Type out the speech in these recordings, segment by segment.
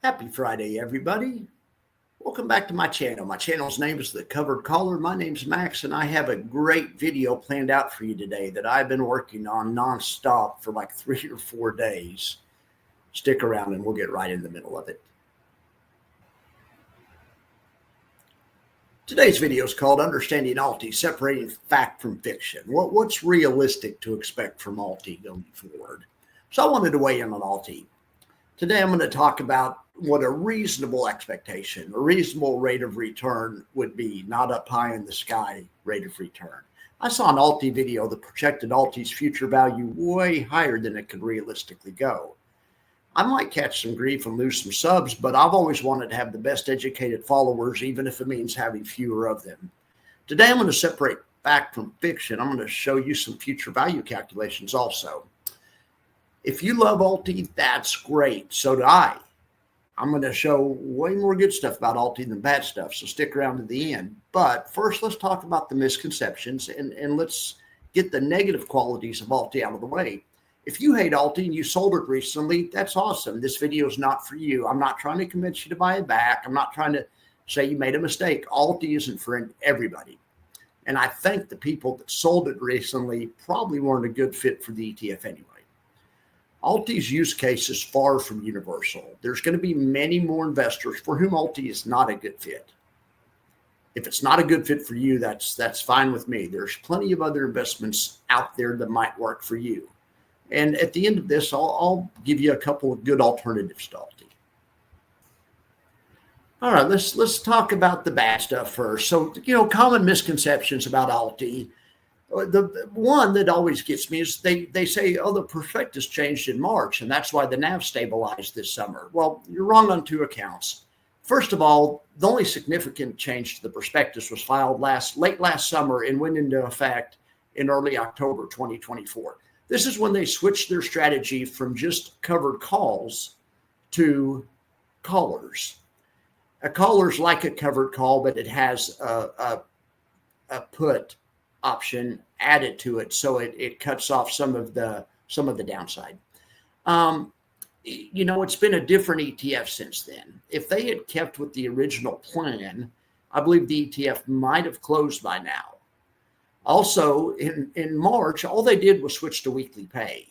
Happy Friday, everybody. Welcome back to my channel. My channel's name is The Covered Caller. My name's Max, and I have a great video planned out for you today that I've been working on nonstop for like 3 or 4 days. Stick around and we'll get right in the middle of it. Today's video is called Understanding Ulty's, Separating Fact from Fiction. What's realistic to expect from Ulty going forward? So I wanted to weigh in on Ulty. Today, I'm going to talk about what a reasonable expectation, a reasonable rate of return would be, not up high in the sky rate of return. I saw an Ulty video that projected Ulty's future value way higher than it could realistically go. I might catch some grief and lose some subs, but I've always wanted to have the best educated followers, even if it means having fewer of them. Today, I'm going to separate fact from fiction. I'm going to show you some future value calculations also. If you love Ulty, that's great. So do I. I'm going to show way more good stuff about Ulty than bad stuff, so stick around to the end. But first, let's talk about the misconceptions, and let's get the negative qualities of Ulty out of the way. If you hate Ulty and you sold it recently, that's awesome. This video is not for you. I'm not trying to convince you to buy it back. I'm not trying to say you made a mistake. Ulty isn't for everybody. And I think the people that sold it recently probably weren't a good fit for the ETF anyway. Ulty's use case is far from universal. There's going to be many more investors for whom Ulty is not a good fit. If it's not a good fit for you, that's fine with me. There's plenty of other investments out there that might work for you. And at the end of this, I'll give you a couple of good alternatives to Ulty. All right, let's talk about the bad stuff first. So, common misconceptions about Ulty. The one that always gets me is they say, oh, the prospectus changed in March, and that's why the NAV stabilized this summer. Well, you're wrong on 2 accounts. First of all, the only significant change to the prospectus was filed late last summer and went into effect in early October 2024. This is when they switched their strategy from just covered calls to callers. A caller's like a covered call, but it has a put option added to it, so it cuts off some of the downside. It's been a different ETF since then. If they had kept with the original plan, I believe the ETF might have closed by now. Also, in March, all they did was switch to weekly pay.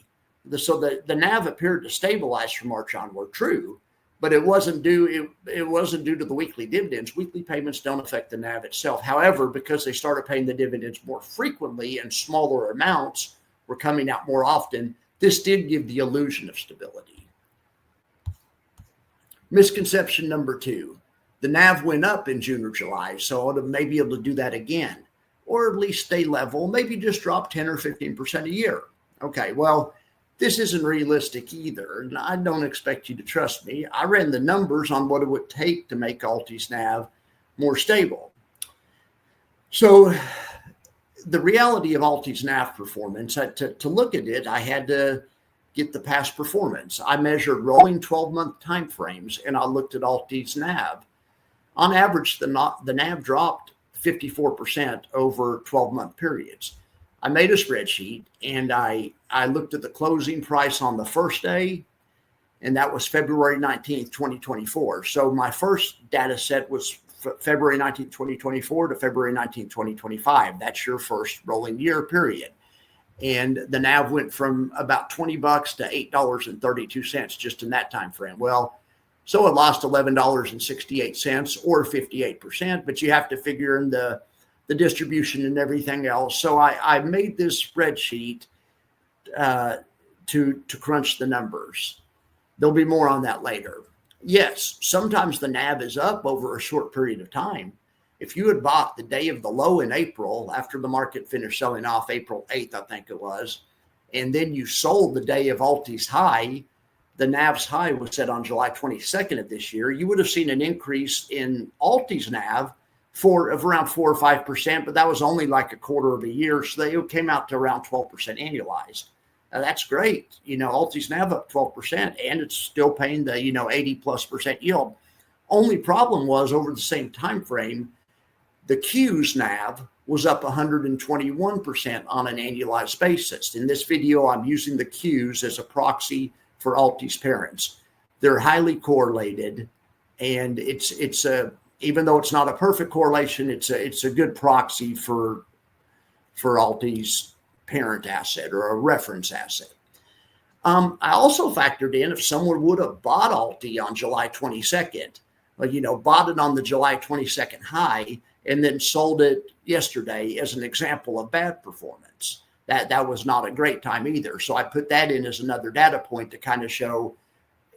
So the NAV appeared to stabilize from March onward, true, but it wasn't due to the weekly dividends. Weekly payments don't affect the NAV itself. However, because they started paying the dividends more frequently and smaller amounts were coming out more often, this did give the illusion of stability. Misconception number 2, the NAV went up in June or July, so it may be able to do that again, or at least stay level, maybe just drop 10 or 15% a year. Okay, well, this isn't realistic either, and I don't expect you to trust me. I ran the numbers on what it would take to make Ulty's NAV more stable. So the reality of Ulty's NAV performance, to look at it, I had to get the past performance. I measured rolling 12-month time frames, and I looked at Ulty's NAV. On average, the NAV dropped 54% over 12-month periods. I made a spreadsheet, and I looked at the closing price on the first day, and that was February 19th, 2024. So my first data set was February 19th, 2024 to February 19th, 2025. That's your first rolling year period. And the NAV went from about $20 to $8.32 just in that time frame. Well, so it lost $11.68 or 58%, but you have to figure in the distribution and everything else. So I made this spreadsheet to crunch the numbers. There'll be more on that later. Yes, sometimes the NAV is up over a short period of time. If you had bought the day of the low in April, after the market finished selling off April 8th, I think it was, and then you sold the day of Ulty's high, the NAV's high was set on July 22nd of this year, you would have seen an increase in Ulty's NAV of around 4 or 5%, but that was only like a quarter of a year, so they came out to around 12% annualized. Now, that's great. Ulty's NAV up 12%, and it's still paying the 80+% yield. Only problem was over the same time frame, the Q's NAV was up 121% on an annualized basis. In this video, I'm using the Q's as a proxy for Ulty's parents. they're highly correlated, and it's a, even though it's not a perfect correlation, it's a good proxy for Ulty's parent asset or a reference asset. I also factored in if someone would have bought Ulty on July 22nd, bought it on the July 22nd high and then sold it yesterday as an example of bad performance. That was not a great time either. So I put that in as another data point to kind of show,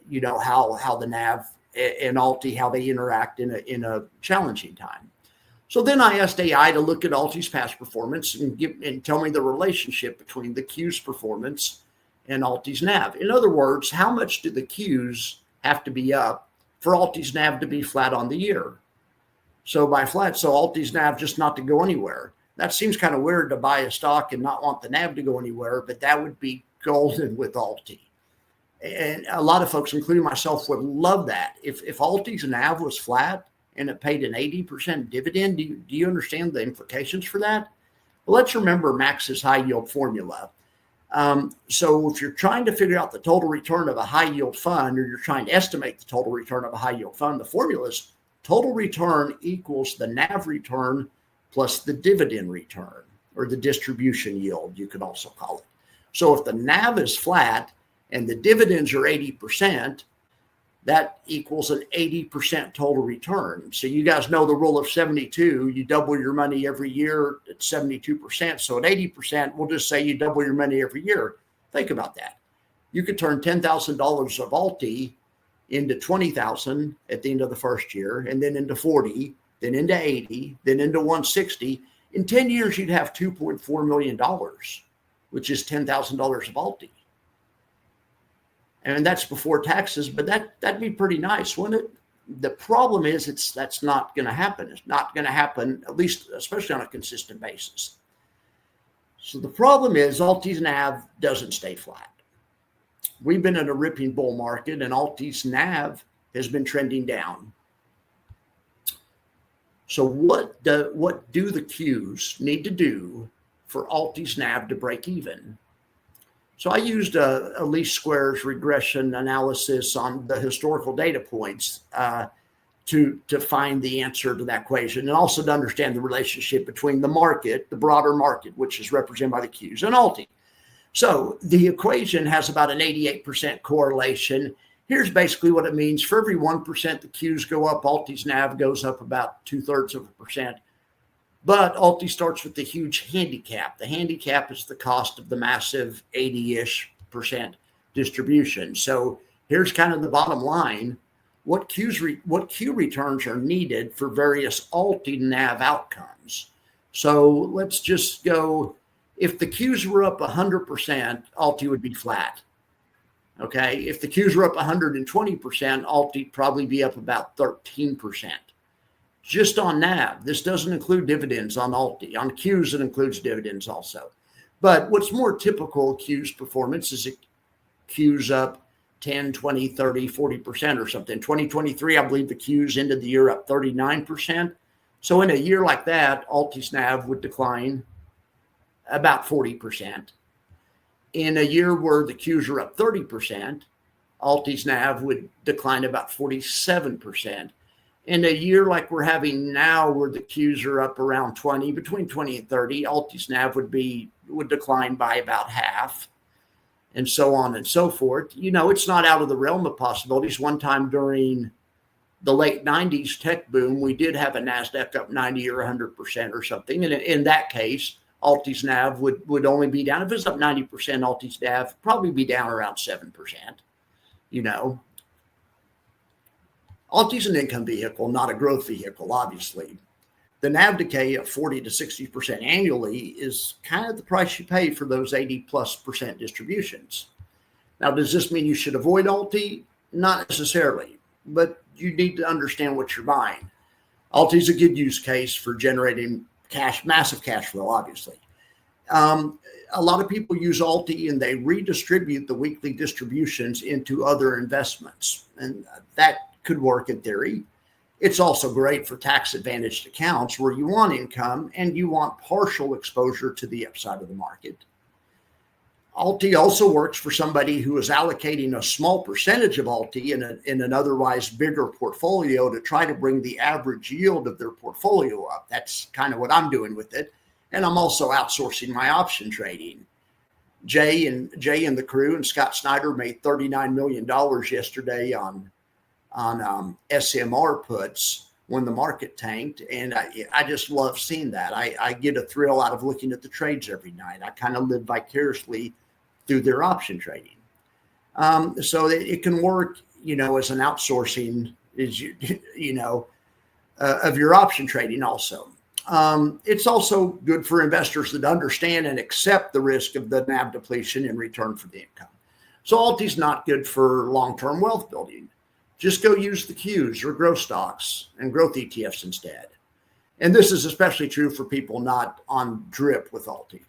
how the NAV and Ulty, how they interact in a challenging time. So then I asked AI to look at Ulty's past performance and tell me the relationship between the Q's performance and Ulty's NAV. In other words, how much do the Q's have to be up for Ulty's NAV to be flat on the year? So by flat, so Ulty's NAV just not to go anywhere. That seems kind of weird to buy a stock and not want the NAV to go anywhere, but that would be golden with Ulty. And a lot of folks, including myself, would love that. If Ulty's NAV was flat and it paid an 80% dividend, do you understand the implications for that? Well, let's remember Max's high yield formula. So if you're trying to figure out the total return of a high yield fund, or you're trying to estimate the total return of a high yield fund, the formula is total return equals the NAV return plus the dividend return, or the distribution yield, you could also call it. So if the NAV is flat and the dividends are 80%, that equals an 80% total return. So you guys know the rule of 72, you double your money every year at 72%. So at 80%, we'll just say you double your money every year. Think about that. You could turn $10,000 of Ulty into $20,000 at the end of the first year, and then into 40, then into 80, then into 160. In 10 years, you'd have $2.4 million, which is $10,000 of Ulty. And that's before taxes, but that'd be pretty nice, wouldn't it? The problem is that's not going to happen. It's not going to happen, at least, especially on a consistent basis. So the problem is Ulty's NAV doesn't stay flat. We've been in a ripping bull market, and Ulty's NAV has been trending down. So what do the Qs need to do for Ulty's NAV to break even? So I used a least squares regression analysis on the historical data points to find the answer to that equation, and also to understand the relationship between the market, the broader market, which is represented by the Qs, and Ulty. So the equation has about an 88% correlation. Here's basically what it means. For every 1% the Qs go up, Ulty's NAV goes up about 0.2%. But Ulty starts with the huge handicap. The handicap is the cost of the massive 80-ish% distribution. So here's kind of the bottom line. What Q returns are needed for various Ulty NAV outcomes? So let's just go, if the Qs were up 100%, Ulty would be flat. Okay, if the Qs were up 120%, Ulty would probably be up about 13%. Just on NAV. This doesn't include dividends on Ulty. On Qs, it includes dividends also. But what's more typical of Q's performance is it Qs up 10, 20, 30, 40% or something. 2023, I believe the Qs ended the year up 39%. So in a year like that, Ulty's NAV would decline about 40%. In a year where the Qs are up 30%, Ulty's NAV would decline about 47%. In a year like we're having now, where the Qs are up around 20, between 20 and 30, Ulty's NAV would decline by about half, and so on and so forth. It's not out of the realm of possibilities. One time during the late 90s tech boom, we did have a NASDAQ up 90 or 100% or something. And in that case, Ulty's NAV would only be down. If it's up 90%, Ulty's NAV would probably be down around 7%, Ulty's an income vehicle, not a growth vehicle, obviously. The NAV decay of 40 to 60% annually is kind of the price you pay for those 80+% distributions. Now, does this mean you should avoid Ulty? Not necessarily, but you need to understand what you're buying. Ulty is a good use case for generating massive cash flow, obviously. A lot of people use Ulty and they redistribute the weekly distributions into other investments, and that could work in theory. It's also great for tax advantaged accounts where you want income and you want partial exposure to the upside of the market. Ulty also works for somebody who is allocating a small percentage of Ulty in an otherwise bigger portfolio to try to bring the average yield of their portfolio up. That's kind of what I'm doing with it. And I'm also outsourcing my option trading. Jay and the crew and Scott Snyder made $39 million yesterday on SMR puts when the market tanked. And I just love seeing that. I get a thrill out of looking at the trades every night. I kind of live vicariously through their option trading. So it can work, as an outsourcing of your option trading also. It's also good for investors that understand and accept the risk of the NAV depletion in return for the income. So Ulty's not good for long-term wealth building. Just go use the Qs or growth stocks and growth ETFs instead. And this is especially true for people not on drip with Ulty.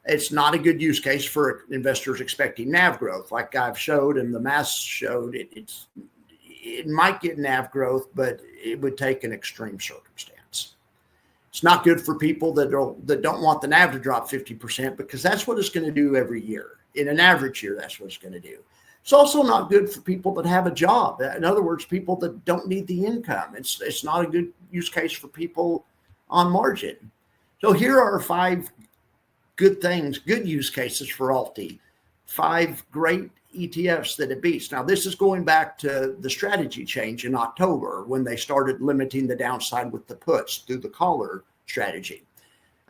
It's not a good use case for investors expecting NAV growth. Like I've showed and the math showed, it might get NAV growth, but it would take an extreme circumstance. It's not good for people that don't want the NAV to drop 50% because that's what it's going to do every year. In an average year, that's what it's going to do. It's also not good for people that have a job. In other words, people that don't need the income. It's not a good use case for people on margin. So here are 5 good use cases for Ulty. 5 great ETFs that it beats. Now, this is going back to the strategy change in October when they started limiting the downside with the puts through the collar strategy.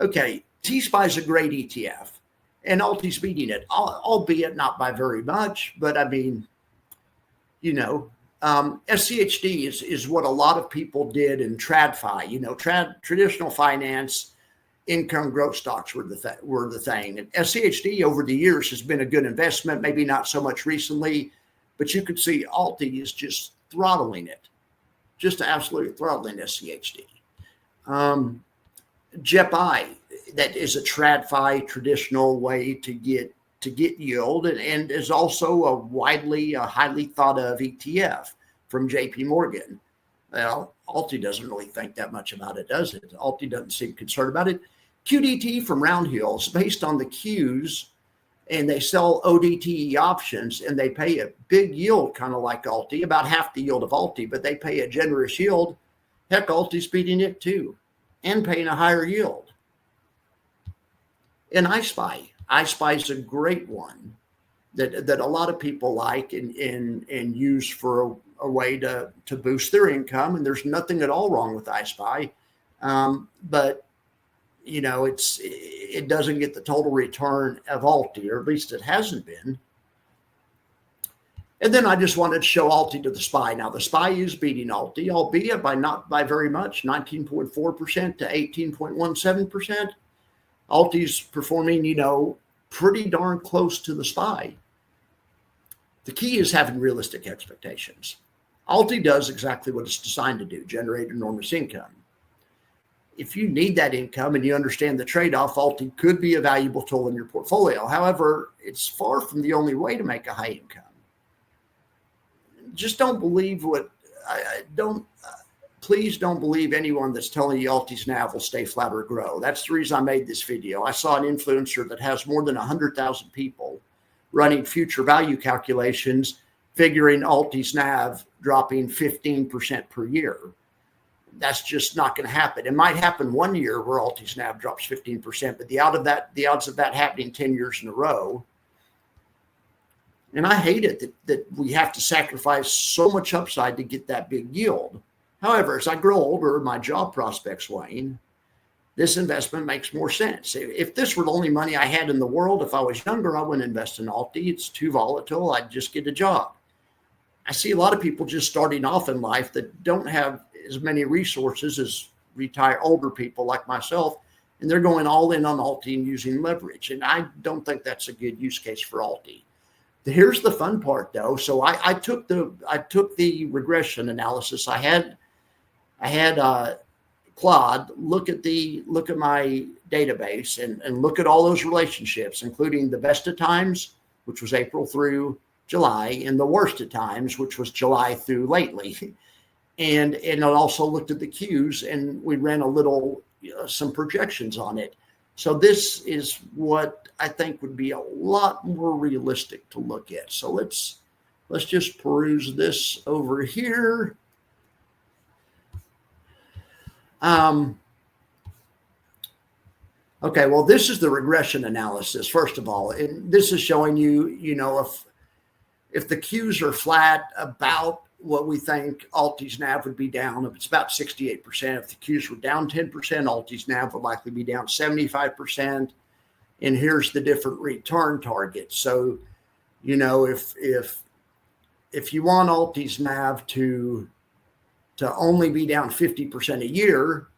Okay, T-SPY is a great ETF, and Ulty's beating it, albeit not by very much. But I mean, SCHD is what a lot of people did in TradFi. Traditional finance. Income growth stocks were the thing. And SCHD over the years has been a good investment, maybe not so much recently, but you could see Ulty is just throttling it, just absolutely throttling SCHD. JEPI, that is a TradFi traditional way to get yield and is also a highly thought of ETF from JP Morgan. Well, Ulty doesn't really think that much about it, does it? Ulty doesn't seem concerned about it. QDT from Round Hill is based on the Qs, and they sell ODTE options, and they pay a big yield, kind of like Ulty, about half the yield of Ulty, but they pay a generous yield. Heck, Ulty's beating it too, and paying a higher yield. And iSpy is a great one that a lot of people like and use for a way to boost their income. And there's nothing at all wrong with iSpy, but it doesn't get the total return of Ulty, or at least it hasn't been. And then I just wanted to show Ulty to the SPY. Now the SPY is beating Ulty, albeit not by very much, 19.4% to 18.17%. Ulty's performing, pretty darn close to the SPY. The key is having realistic expectations. Ulty does exactly what it's designed to do, generate enormous income. If you need that income and you understand the trade-off, Ulty could be a valuable tool in your portfolio. However, it's far from the only way to make a high income. Just don't believe please don't believe anyone that's telling you Ulty's NAV will stay flat or grow. That's the reason I made this video. I saw an influencer that has more than 100,000 people running future value calculations, figuring Ulty's NAV dropping 15% per year. That's just not going to happen. It might happen one year where Ulty's NAV drops 15%, but the odds of that happening 10 years in a row. And I hate it that we have to sacrifice so much upside to get that big yield. However, as I grow older, my job prospects wane. This investment makes more sense. If this were the only money I had in the world, if I was younger, I wouldn't invest in Ulty. It's too volatile. I'd just get a job. I see a lot of people just starting off in life that don't have as many resources as older people like myself, and they're going all in on Ulty and using leverage. And I don't think that's a good use case for Ulty. Here's the fun part, though. So I took the regression analysis. I had Claude look at my database and look at all those relationships, including the best of times, which was April through July, and the worst of times, which was July through lately. And it also looked at the Qs, and we ran some projections on it. So this is what I think would be a lot more realistic to look at. So let's just peruse this over here. Okay, well, this is the regression analysis, first of all. And this is showing you, if the Qs are flat, about what we think Ulty's NAV would be down. If it's about 68%, if the Qs were down 10%, Ulty's NAV would likely be down 75%. And here's the different return targets. So, if you want Ulty's NAV to only be down 50% a year,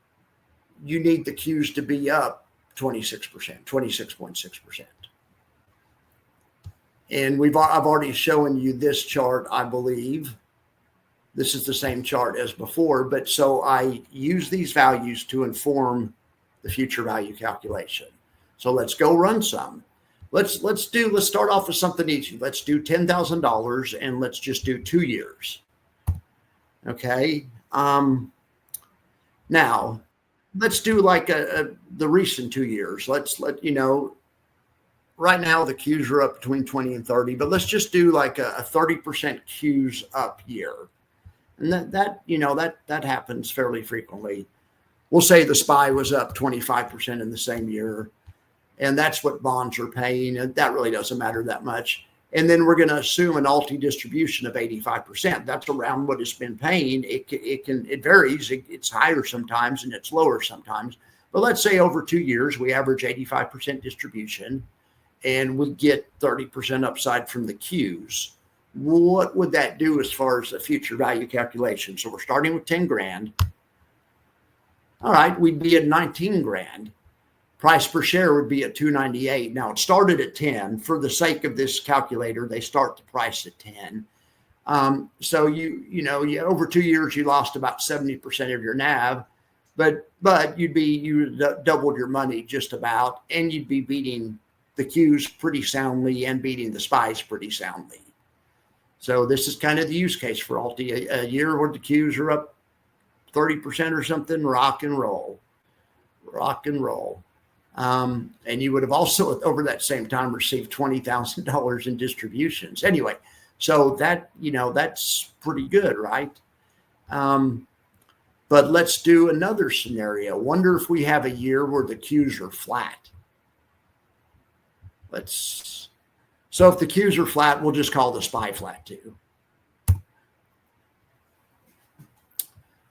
you need the Qs to be up 26%, 26.6%. And I've already shown you this chart, I believe. This is the same chart as before, but so I use these values to inform the future value calculation. So let's go run some. Let's start off with something easy. Let's do $10,000 and let's just do 2 years. Okay. Now let's do like the recent 2 years. Right now the Qs are up between 20 and 30, but let's just do like a 30% Qs up year. And that happens fairly frequently. We'll say the SPY was up 25% in the same year, and that's what bonds are paying. And that really doesn't matter that much. And then we're going to assume an Ulty distribution of 85%. That's around what it's been paying. It varies. It's higher sometimes and it's lower sometimes. But let's say over 2 years, we average 85% distribution and we get 30% upside from the Qs. What would that do as far as the future value calculation? So we're starting with 10 grand. All right, we'd be at 19 grand. Price per share would be at $2.98. Now it started at 10. For the sake of this calculator, they start the price at 10. So you over 2 years you lost about 70% of your NAV, but you doubled your money just about, and you'd be beating the Qs pretty soundly and beating the SPYs pretty soundly. So this is kind of the use case for Ulty. A year where the Qs are up 30% or something, rock and roll. And you would have also over that same time received $20,000 in distributions. Anyway, so that's pretty good, right? But let's do another scenario. Wonder if we have a year where the Qs are flat. So if the Qs are flat, we'll just call the SPY flat too.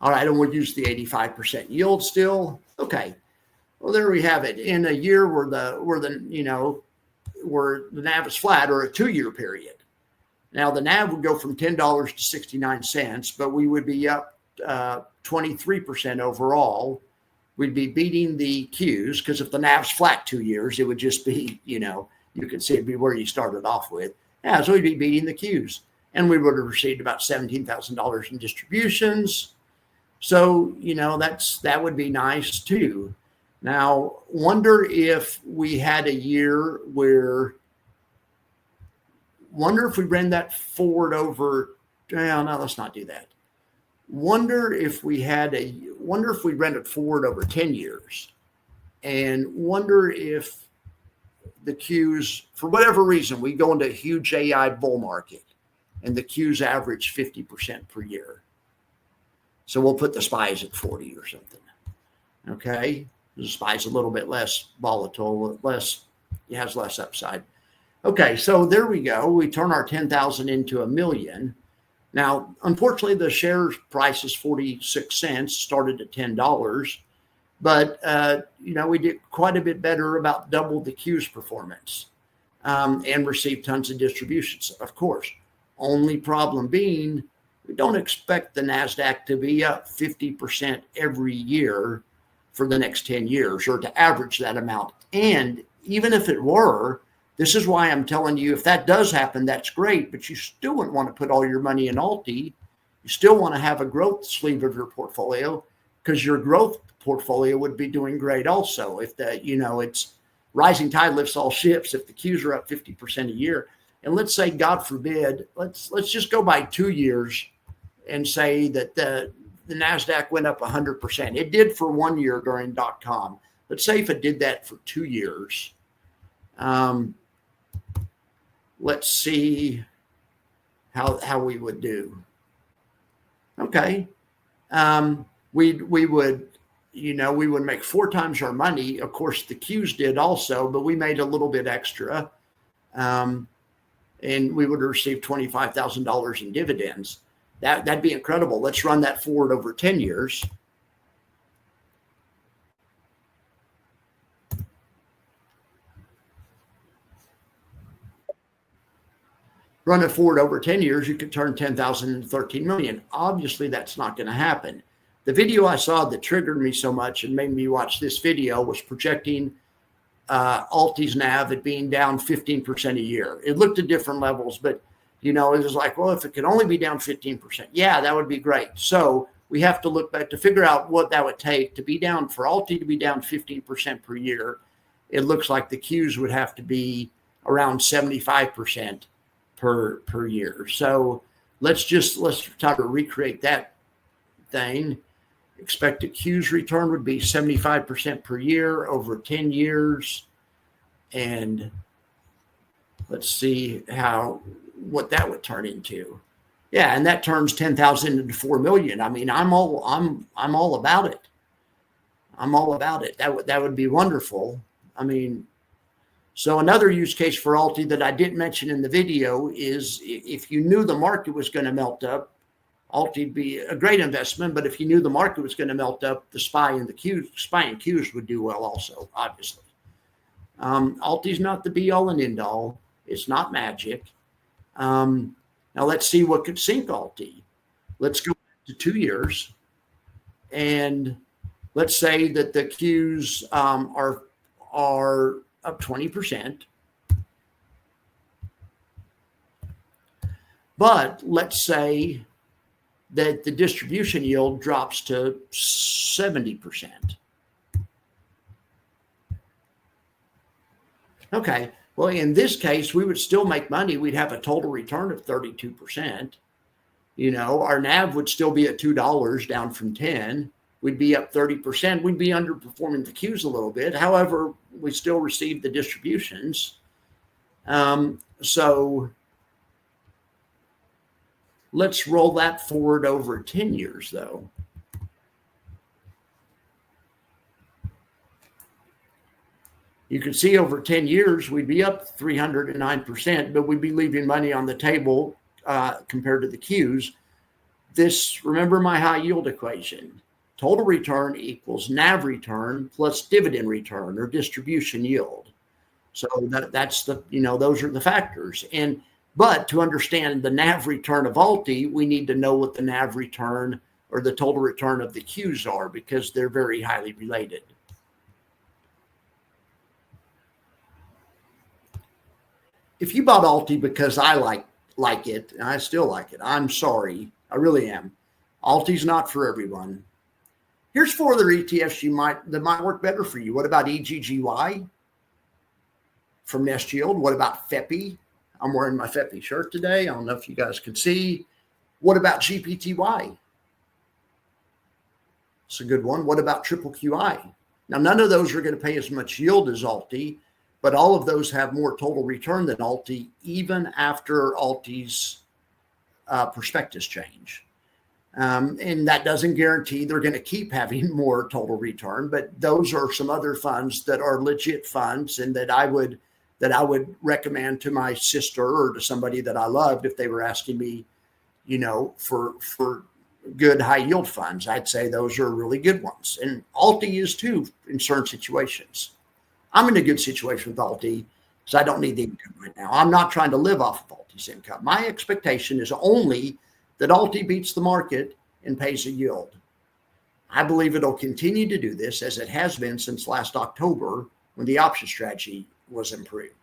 All right, and we'll use the 85% yield still. Okay. Well, there we have it. In a year where the NAV is flat, or a 2-year period. Now the NAV would go from $10 to 69 cents, but we would be up 23% overall. We'd be beating the Qs, because if the NAV's flat 2 years, it would just be, you can see it'd be where you started off with. Yeah, so we'd be beating the Qs, and we would have received about $17,000 in distributions. So, that would be nice too. Now, wonder if we had a year where, if we ran that forward over, no, let's not do that. Wonder if we ran it forward over 10 years, and wonder if the Qs, for whatever reason, we go into a huge AI bull market and the Qs average 50% per year. So we'll put the SPYs at 40 or something. Okay. The SPY's a little bit less volatile, it has less upside. Okay, so there we go. We turn our 10,000 into $1 million. Now, unfortunately, the share price is 46 cents, started at $10, but we did quite a bit better, about double the Qs performance, and received tons of distributions, of course. Only problem being, we don't expect the NASDAQ to be up 50% every year for the next 10 years, or to average that amount. And even if it were, this is why I'm telling you, if that does happen, that's great, but you still wouldn't want to put all your money in Ulty. You still want to have a growth sleeve of your portfolio, because your growth portfolio would be doing great also. If it's rising tide lifts all ships. If the Qs are up 50% a year, and let's say, God forbid, let's just go by 2 years and say that the NASDAQ went up 100%. It did for 1 year during .com. Let's say if it did that for 2 years. Let's see how we would do. Okay. We would, we would make 4 times our money. Of course, the Qs did also, but we made a little bit extra. And we would receive $25,000 in dividends. That'd be incredible. Let's run that forward over 10 years. Run it forward over 10 years, you could turn 10,000 into 13 million. Obviously, that's not going to happen. The video I saw that triggered me so much and made me watch this video was projecting Ulty's NAV at being down 15% a year. It looked at different levels, but it was like, well, if it could only be down 15%, yeah, that would be great. So we have to look back to figure out what that would take to be down, for Ulty to be down 15% per year. It looks like the Qs would have to be around 75% per year. So let's try to recreate that thing. Expected Qs return would be 75% per year over 10 years. And let's see what that would turn into. Yeah, and that turns 10,000 into 4 million. I mean, I'm all about it. I'm all about it. That would be wonderful. I mean, so another use case for Ulty that I didn't mention in the video is if you knew the market was going to melt up, Ulty would be a great investment. But if you knew the market was going to melt up, the SPY and Qs would do well also, obviously. Ulty's not the be all and end all. It's not magic. Now let's see what could sink Ulty. Let's go to 2 years, and let's say that the Qs are up 20%. But let's say that the distribution yield drops to 70%. Okay, well, in this case, we would still make money. We'd have a total return of 32%. Our NAV would still be at $2, down from 10. We'd be up 30%. We'd be underperforming the Qs a little bit. However, we still receive the distributions. So let's roll that forward over 10 years, though. You can see over 10 years, we'd be up 309%, but we'd be leaving money on the table compared to the Qs. Remember my high yield equation. Total return equals NAV return plus dividend return or distribution yield. So that's those are the factors. But to understand the NAV return of Ulty, we need to know what the NAV return or the total return of the Qs are, because they're very highly related. If you bought Ulty because I like it, and I still like it, I'm sorry, I really am. Ulty's not for everyone. Here's 4 other ETFs that might work better for you. What about EGGY from Nest Yield? What about FEPI? I'm wearing my FEPI shirt today. I don't know if you guys can see. What about GPTY? It's a good one. What about Triple QI? Now, none of those are going to pay as much yield as Ulty, but all of those have more total return than Ulty, even after Ulty's prospectus change. And that doesn't guarantee they're going to keep having more total return, but those are some other funds that are legit funds and that I would recommend to my sister or to somebody that I loved if they were asking me, for good high yield funds. I'd say those are really good ones. And Ulty is too in certain situations. I'm in a good situation with Ulty because I don't need the income right now. I'm not trying to live off of Ulty's income. My expectation is only that Ulty beats the market and pays a yield. I believe it'll continue to do this as it has been since last October when the option strategy was improved.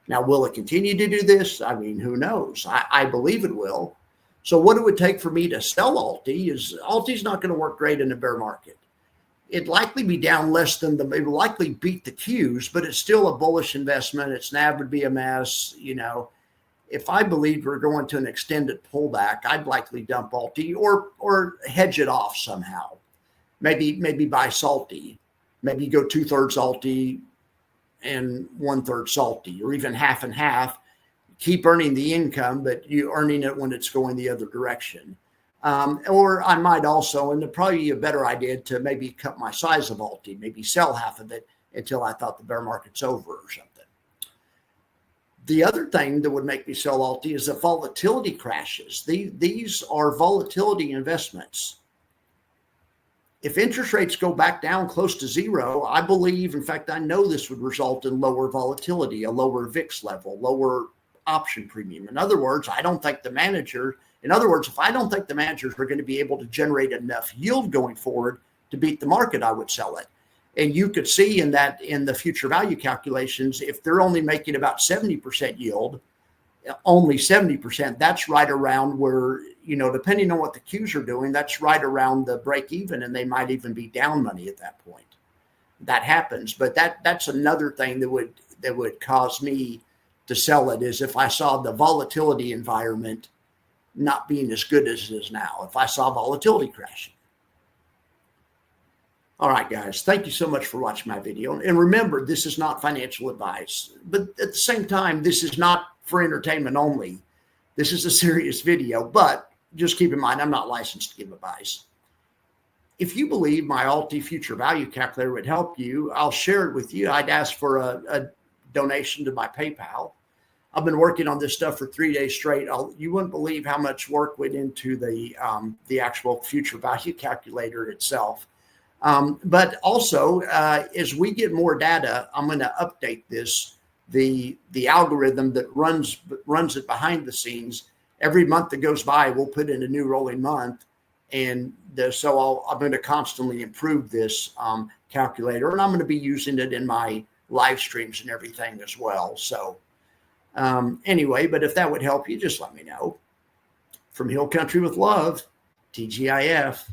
Now, will it continue to do this? I mean, who knows? I believe it will. So what it would take for me to sell Ulty is Ulty's not going to work great in a bear market. It'd likely be down less than it would likely beat the Qs, but it's still a bullish investment. Its NAV would be a mess, If I believed we're going to an extended pullback, I'd likely dump Ulty or hedge it off somehow. Maybe buy Salty. maybe you go 2/3 Ulty and 1/3 salty, or even half and half. Keep earning the income, but you're earning it when it's going the other direction. Or I might also, and it'd probably be a better idea to maybe cut my size of Ulty, maybe sell half of it until I thought the bear market's over or something. The other thing that would make me sell Ulty is if volatility crashes. These are volatility investments. If interest rates go back down close to zero, I believe, in fact, I know this would result in lower volatility, a lower VIX level, lower option premium. In other words, if I don't think the managers are going to be able to generate enough yield going forward to beat the market, I would sell it. And you could see in the future value calculations, if they're only making about 70% yield, only 70%, that's right around where, depending on what the Qs are doing, that's right around the break even, and they might even be down money at that point. That happens. But that's another thing that would cause me to sell it, is if I saw the volatility environment not being as good as it is now, if I saw volatility crashing. All right, guys, thank you so much for watching my video. And remember, this is not financial advice, but at the same time, this is not for entertainment only. This is a serious video, but just keep in mind, I'm not licensed to give advice. If you believe my Ulty future value calculator would help you, I'll share it with you. I'd ask for a donation to my PayPal. I've been working on this stuff for 3 days straight. You wouldn't believe how much work went into the actual future value calculator itself. But also, as we get more data, I'm going to update this. The algorithm that runs it behind the scenes. Every month that goes by, we'll put in a new rolling month, and so I'm going to constantly improve this calculator, and I'm going to be using it in my live streams and everything as well. So anyway, but if that would help you, just let me know. From Hill Country with Love, TGIF.